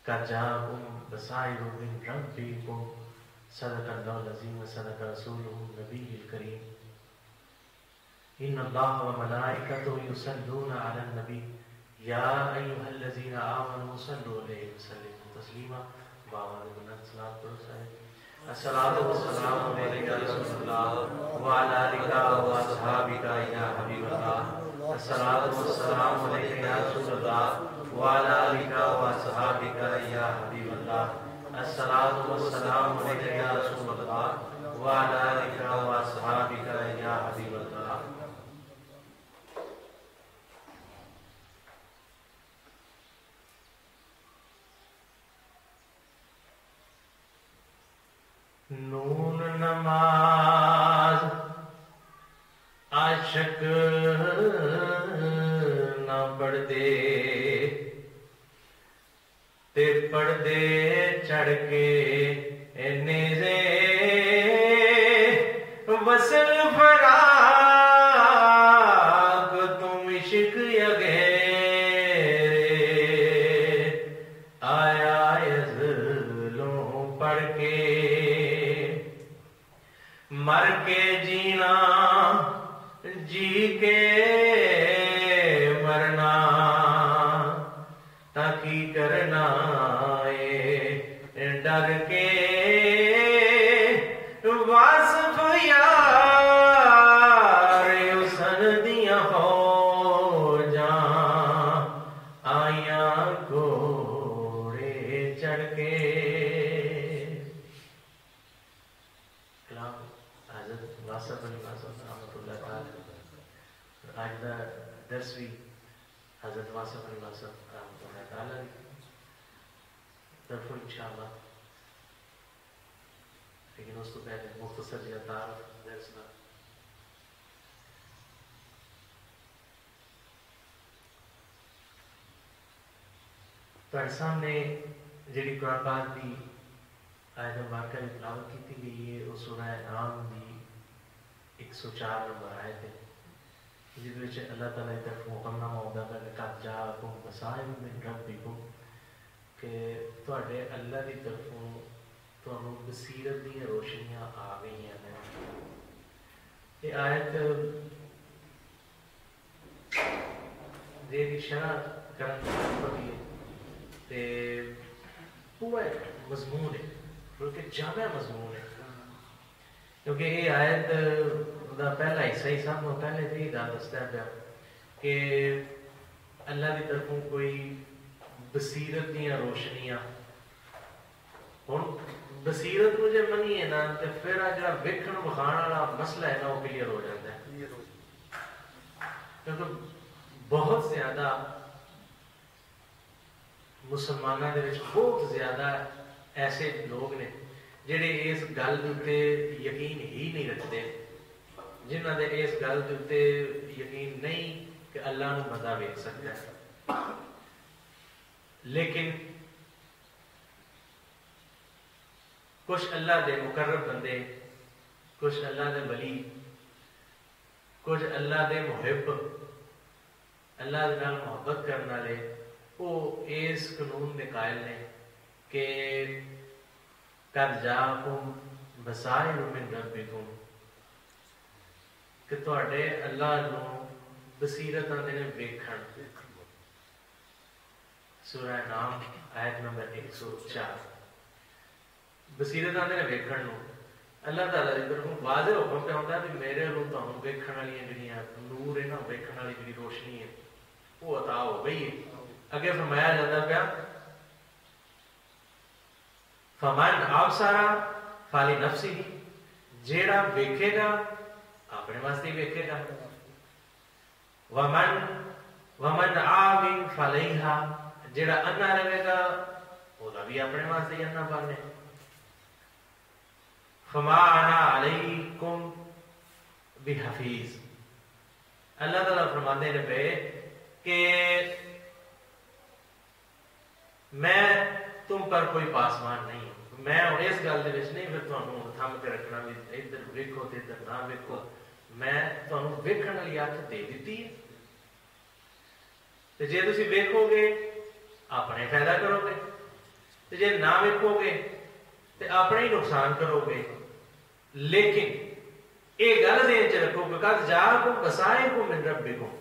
قد جاءكم بصائر من ربكم صدق الله العظيم وصدق رسوله النبي الكريم إن الله وملائكته يصلون على النبي يا أيها الذين آمنوا صلوا عليه وسلموا تسليما الصلاة والسلام عليك يا رسول الله وعلى آلك وأصحابك يا حبيب الله الصلاة والسلام عليك يا رسول الله وعلى آلك وأصحابك يا حبيب الله الصلاة والسلام عليك يا رسول الله وعلى آلك وأصحابك يا حبيب الله. نون نماز عاشق نہ پڑھ دے تے پڑھ دے چڑھ کے نیزے وصل فراق تم عشق یگے آیا یزلوں پڑھ کے مر کے جینا جی کے مرنا تاکی کرنا ڈر کے واسف یار حسن دیا ہو جان آیاں گھوڑے چڑھ کے. کلام حضرت واصف علی واصف رحمۃ اللہ تعالی. آج کا درس بھی حضرت واصف علی واصف رحمۃ اللہ تعالی طرف انشاءاللہ. لیکن اس کو پہلے مختصر جہاں تعارف درس کا تھوڑے سامنے جڑی قرآن پاک دی آیت مبارکہ کی تلاوت کی گئی ہے وہ سورہ انعام دی 104 نمبر آیت ہے جس وچ اللہ تعالیٰ کی طرف حکمنامہ ہوتا ہے کہ قد جاءکم بصائر من ربکم کہ تواڈے اللہ دی طرفوں تانوں بصیرت دی روشنیاں آ گئیاں ہیں. یہ آیت دی شرح کرنے پڑی ہے تے پورا مضمون ہے بلکہ جامع مضمون ہے کیونکہ یہ آیت دا پہلا حصہ ہی سب کو پہلے بھی دستا پیا کہ اللہ کی طرفوں کوئی بصیرت دیا روشنیاں. ہوں بصیرت کو جب منیے نا تو پھر جا ویکھن وکھان والا مسئلہ ہے نا وہ کلیئر ہو جاتا ہے کیونکہ بہت زیادہ مسلمانوں کے بہت زیادہ ایسے لوگ نے جڑے اس گل کے یقین ہی نہیں رکھتے جنہوں نے اس گل کے یقین نہیں کہ اللہ نو بندہ ویکھ سکتا ہے. لیکن کچھ اللہ دے مقرب بندے کچھ اللہ دے ولی کچھ اللہ دے محب اللہ دے نال محبت کرنے والے وہ اس قانون دے قائل نے کہ قد جاءکم بصائر من ربکم کہ تواڈے اللہ نو بصیرت آندے نے ویکھن. سورہ انعام آیت نمبر 104 بصیرت آندے نے ویکھن نو اللہ تعالیٰ دی طرفوں واضح حکم پہ ہوتا ہے کہ میرے لوگ تانوں ویکھن والی جڑیاں نور ہے نا ویکھن والی جڑی روشنی ہے وہ عطا ہو گئی ہے. اگے فرمایا جاتا پیا فمن ابصر فلنفسه جیڑا ویکھے گا اپنے واسطے ویکھے گا، ومن عامل فعلیہا جیڑا انا رہے گا وہ بھی اپنے واسطے ہی انا بننے۔ فما انا علیکم بحفیظ، اللہ تعالیٰ فرماتے ہیں پہ کہ میں تم پر کوئی پاسمان نہیں ہوں، میں اور اس گل دے وچ نہیں پھر تانوں تھم کے رکھنا بھی ادھر ویکھو تے ادھر نہ ویکھو، میں تانوں ویکھن والی اکھ دے دتی ہے، تے جے تسی ویکھو گے اپنے فائدہ کرو گے، تے جے نہ ویکھو گے تے اپنے ہی نقصان کرو گے۔ لیکن یہ گل ذہن چ رکھو کہ قد جاءکم بصائر من ربکم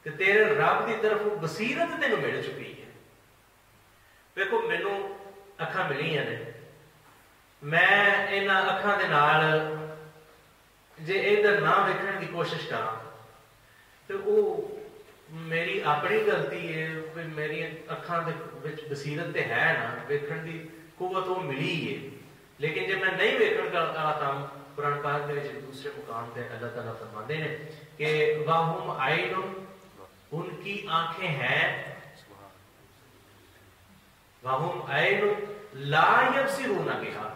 کہ تیرے رب کی طرف بصیرت تینوں مل چکی ہے۔ دیکھو مینوں اکھاں ملیاں نے، میں انہاں اکھاں دے نال جے ادھر نہ ویکھن کی کوشش کراں تے وہ میری اپنی غلطی ہے، میری اکھاں دے وچ بصیرت تے ہے نا، ویکھن دی قوت وہ ملی ہے، لیکن جب میں نہیں ویکھن کا کام قرآن پاک دے وچ دوسرے مقام تے اللہ تعالیٰ فرماتے ہیں کہ وَهُمْ عَيْنٌ ان کی آنکھیں ہیں، وَهُمْ عَيْنٌ لَا يَبْصِرُونَ بِهَا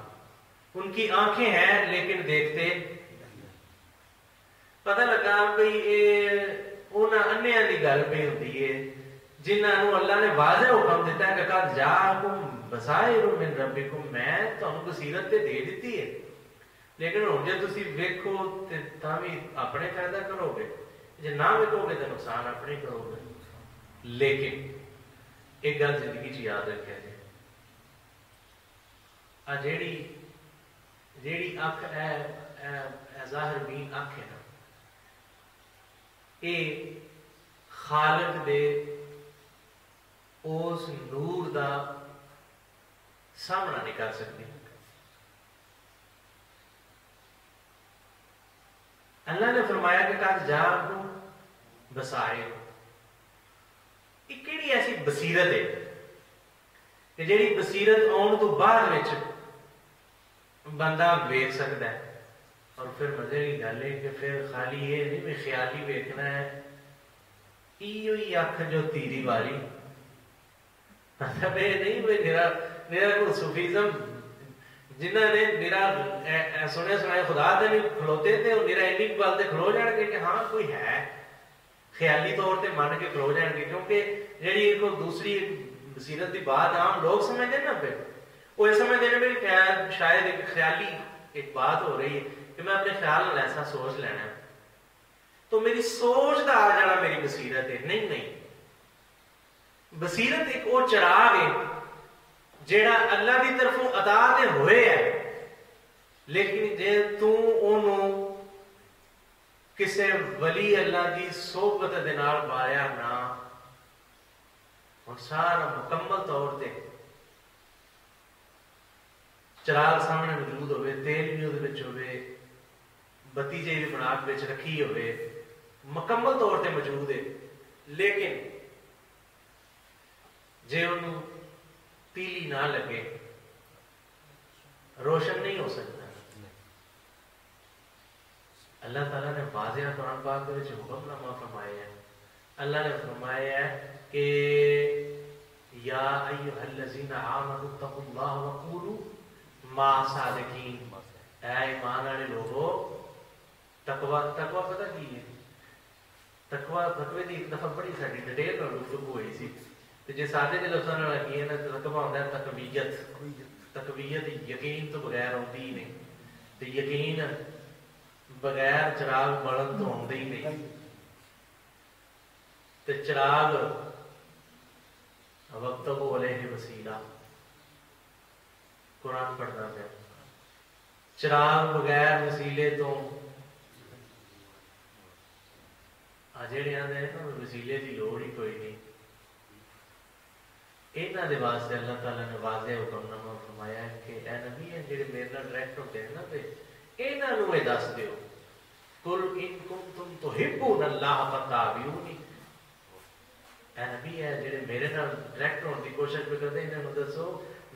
ان کی آنکھیں ہیں لیکن دیکھتے۔ پتہ لگا بھئی انہاں انیاں دی گل پہ ہوتی ہے جنہاں نوں اللہ نے واضح حکم دیتا ہے کہ قد جاءکم بصائر من ربکم، میں تانوں بصیرت تے دے دیتی ہے، لیکن ہن جے تسی ویکھو تے تاں وی اپنے فائدہ کرو گے، جے نہ ویکھو گے تے نقصان اپنے کرو گے۔ لیکن ایک گل زندگی چ یاد رکھیا جی، آ جیڑی اکھ ہے ظاہر بین اکھ ہے نا، یہ خالق دے اس نور دا سامنا نہیں کر سکتی۔ اللہ نے فرمایا کہ قد جاءکم بصائر، یہ کیڑی ایسی بصیرت ہے کہ جیڑی بصیرت آن تو بعد وچ بندہ ویکھ سکتا ہے، اور پھر مزے کی گل ہے کہ پھر خالی یہ نہیں بھی خیالی ویکھنا ہے، ہی اکھ جو تیری والی، مطلب یہ نہیں بھی میرا کوئی صوفیزم جنہوں نے میرا سنے سنائے خدا تے نہیں کھلوتے تھے، وہ میرا اینی گل تے کھلو جان گے کہ ہاں کوئی ہے، خیالی طور تے من کے کھلو جان گے، کیونکہ جیڑی ایک دوسری بصیرت دی بات عام لوگ سمجھتے ہیں نا، پھر وہ یہ سمجھتے ہیں میری شاید ایک خیالی ایک بات ہو رہی ہے کہ میں اپنے خیال میں ایسا سوچ لینا ہے تو میری سوچ دا آ جانا میری بصیرت ہے، نہیں، بصیرت ایک وہ چراغ ہے جیڑا اللہ کی طرفوں عطا تے ہوئے ہے، لیکن جے تو انہوں کسے ولی اللہ کی صحبت دے نال باریا نہ، اور سارا مکمل طور تے چراغ سامنے موجود ہوئے، تیل بھی وہ ہوئے، بتی جی بھی بنا کے رکھی ہوئے، مکمل طور تے موجود ہے، لیکن جے انہوں پیلی نہ لگے روشن نہیں ہو سکتا۔ اللہ تعالیٰ نے واضح قرآن پاک کے حکم نامہ فرمایا ہے، اللہ نے فرمایا ہے کہ یا ایھا الذین آمنوا اتقوا اللہ وقولوا مع صادقین، اے ایمان والے لوگو، تقوی پتہ کی ہے؟ تقوی دی ایک دفعہ بڑی ساری ڈیٹیل میں گفتگو ہوئی سی، جی سادے کے لفظوں میں لگی ہے نا، تقوی ہوتا ہے تقویت یقین تو بغیر ہوتی ہی نہیں، تو یقین بغیر چراغ بلند تو ہوتا ہی نہیں، تو چراغ وابتغوا علیہ وسیلہ قرآن پڑھنا پہ، چراغ بغیر وسیلے تو جڑے آدھے ہیں نا وسیلے کی لوڑ ہی کوئی نہیں، یہاں دے واسطے اللہ تعالیٰ نے واضح حکم نامہ فرمایا ہے کہ اے نبی ہیں جڑے میرے نال ڈائریکٹ ہوتے ہیں نا، تے انہاں نوں یہ دس دیو، قل ان کنتم تحبون اللہ فاتبعونی، اے نبی ہے جڑے میرے نال ڈائریکٹ ہونے کی کوشش بھی کرتے ہیں، انہاں نوں دسو